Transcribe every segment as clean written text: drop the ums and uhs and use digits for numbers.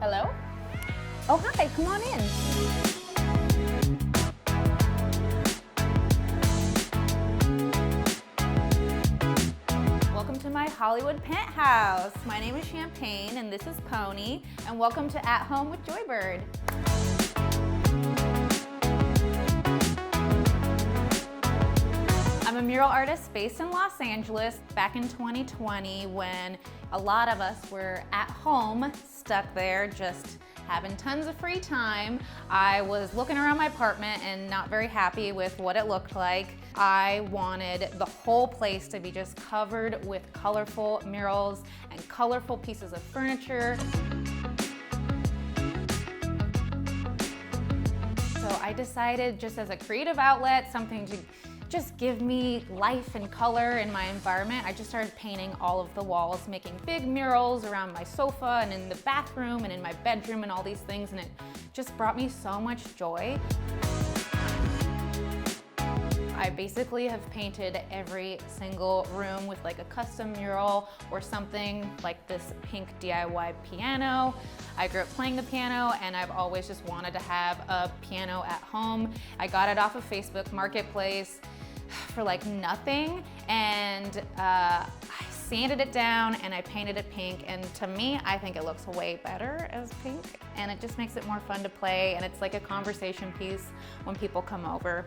Hello? Oh, hi, come on in. Welcome to my Hollywood penthouse. My name is Champagne and this is Pony, and welcome to At Home with Joybird. I'm a mural artist based in Los Angeles back in 2020 when a lot of us were at home, stuck there, just having tons of free time. I was looking around my apartment and not very happy with what it looked like. I wanted the whole place to be just covered with colorful murals and colorful pieces of furniture. So I decided, just as a creative outlet, something to just give me life and color in my environment, I just started painting all of the walls, making big murals around my sofa and in the bathroom and in my bedroom and all these things, and it just brought me so much joy. I basically have painted every single room with like a custom mural or something, like this pink DIY piano. I grew up playing the piano and I've always just wanted to have a piano at home. I got it off of Facebook Marketplace for like nothing, and I sanded it down and I painted it pink, and to me, I think it looks way better as pink, and it just makes it more fun to play, and it's like a conversation piece when people come over.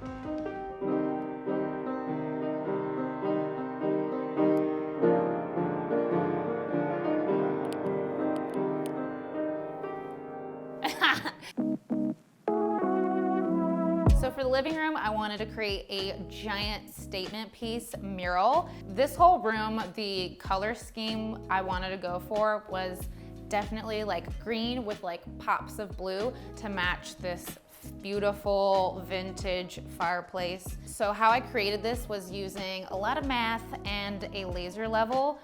So for the living room, I wanted to create a giant statement piece mural. This whole room, the color scheme I wanted to go for was definitely like green with like pops of blue to match this beautiful vintage fireplace. So how I created this was using a lot of math and a laser level.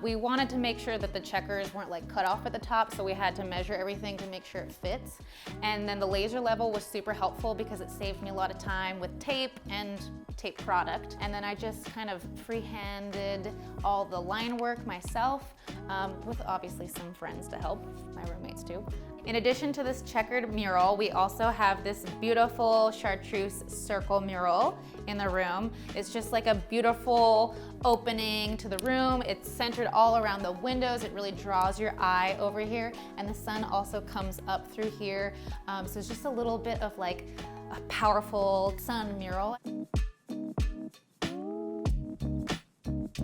We wanted to make sure that the checkers weren't like cut off at the top, so we had to measure everything to make sure it fits. And then the laser level was super helpful because it saved me a lot of time with tape and tape product. And then I just kind of free-handed all the line work myself, with obviously some friends to help, my roommates too. In addition to this checkered mural, we also have this beautiful chartreuse circle mural in the room. It's just like a beautiful opening to the room. It's centered all around the windows. It really draws your eye over here, and the sun also comes up through here. So it's just a little bit of like a powerful sun mural.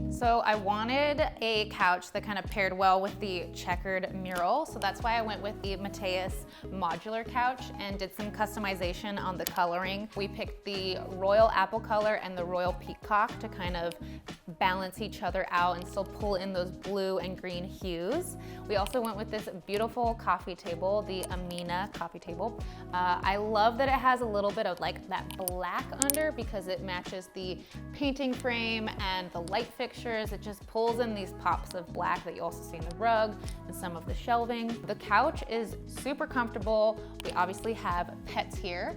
So I wanted a couch that kind of paired well with the checkered mural, so that's why I went with the Mateus modular couch and did some customization on the coloring. We picked the royal apple color and the royal peacock to kind of balance each other out and still pull in those blue and green hues. We also went with this beautiful coffee table, the Amina coffee table. I love that it has a little bit of like that black under because it matches the painting frame and the light fixtures. It just pulls in these pops of black that you also see in the rug and some of the shelving. The couch is super comfortable. We obviously have pets here.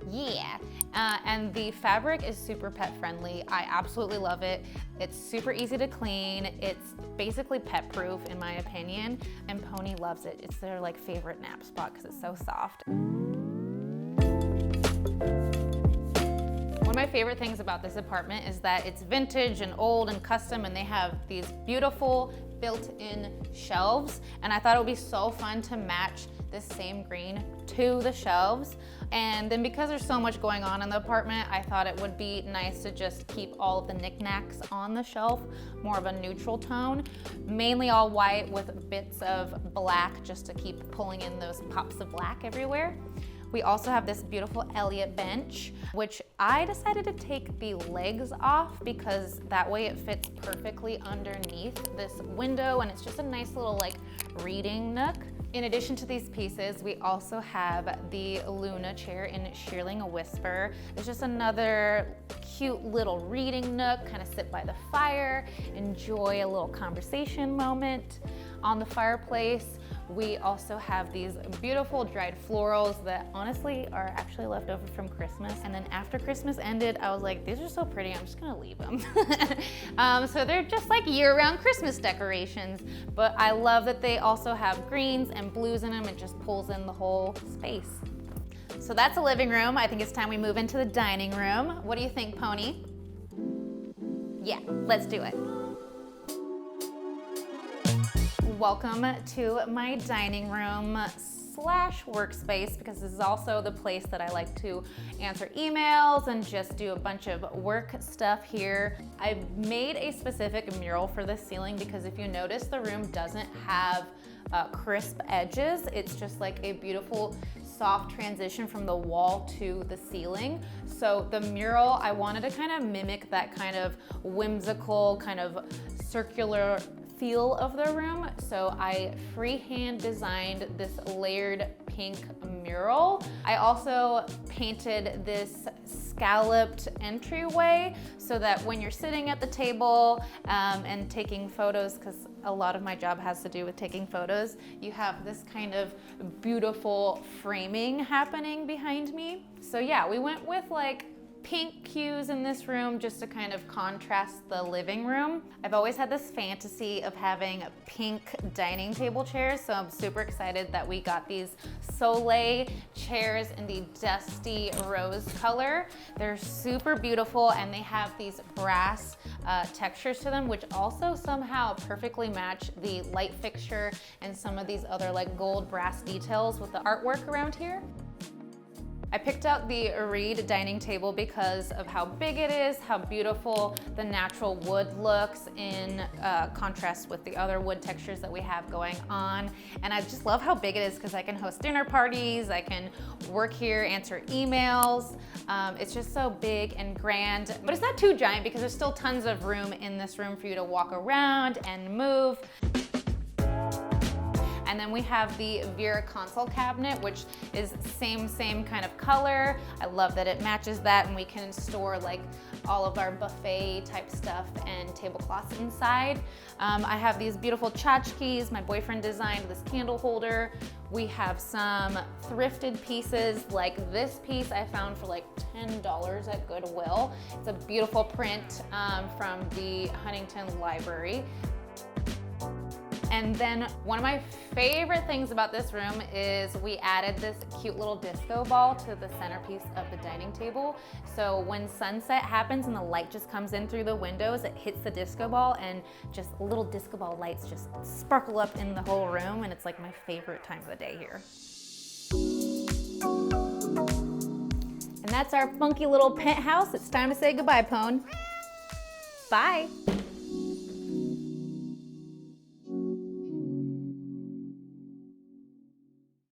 Yeah, and the fabric is super pet friendly. I absolutely love it. It's super easy to clean. It's basically pet proof in my opinion, and Pony loves it. It's their like favorite nap spot because it's so soft. One of my favorite things about this apartment is that it's vintage and old and custom, and they have these beautiful built-in shelves, and I thought it would be so fun to match this same green to the shelves. And then because there's so much going on in the apartment, I thought it would be nice to just keep all of the knickknacks on the shelf, more of a neutral tone, mainly all white with bits of black just to keep pulling in those pops of black everywhere. We also have this beautiful Elliott bench, which I decided to take the legs off because that way it fits perfectly underneath this window, and it's just a nice little like reading nook. In addition to these pieces, we also have the Luna chair in Shearling a Whisper. It's just another cute little reading nook, kind of sit by the fire, enjoy a little conversation moment. On the fireplace, We also have these beautiful dried florals that honestly are actually left over from Christmas. And then after Christmas ended, I was like, these are so pretty, I'm just gonna leave them. So they're just like year-round Christmas decorations, but I love that they also have greens and blues in them. It just pulls in the whole space. So that's the living room. I think it's time we move into the dining room. What do you think, Pony? Yeah, let's do it. Welcome to my dining room slash workspace, because this is also the place that I like to answer emails and just do a bunch of work stuff here. I've made a specific mural for the ceiling because if you notice, the room doesn't have crisp edges. It's just like a beautiful soft transition from the wall to the ceiling. So the mural, I wanted to kind of mimic that kind of whimsical, kind of circular feel of the room. So I freehand designed this layered pink mural. I also painted this scalloped entryway so that when you're sitting at the table and taking photos, because a lot of my job has to do with taking photos, you have this kind of beautiful framing happening behind me. So yeah, we went with like pink hues in this room just to kind of contrast the living room. I've always had this fantasy of having pink dining table chairs, so I'm super excited that we got these Soleil chairs in the dusty rose color. They're super beautiful and they have these brass textures to them, which also somehow perfectly match the light fixture and some of these other like gold brass details with the artwork around here. I picked out the reed dining table because of how big it is, how beautiful the natural wood looks in contrast with the other wood textures that we have going on. And I just love how big it is because I can host dinner parties, I can work here, answer emails. It's just so big and grand, but it's not too giant because there's still tons of room in this room for you to walk around and move. And then we have the Vera console cabinet, which is same kind of color. I love that it matches that, and we can store like all of our buffet type stuff and tablecloths inside. I have these beautiful tchotchkes. My boyfriend designed this candle holder. We have some thrifted pieces like this piece I found for like $10 at Goodwill. It's a beautiful print from the Huntington Library. And then one of my favorite things about this room is we added this cute little disco ball to the centerpiece of the dining table. So when sunset happens and the light just comes in through the windows, it hits the disco ball and just little disco ball lights just sparkle up in the whole room, and it's like my favorite time of the day here. And that's our funky little penthouse. It's time to say goodbye, Pone. Bye.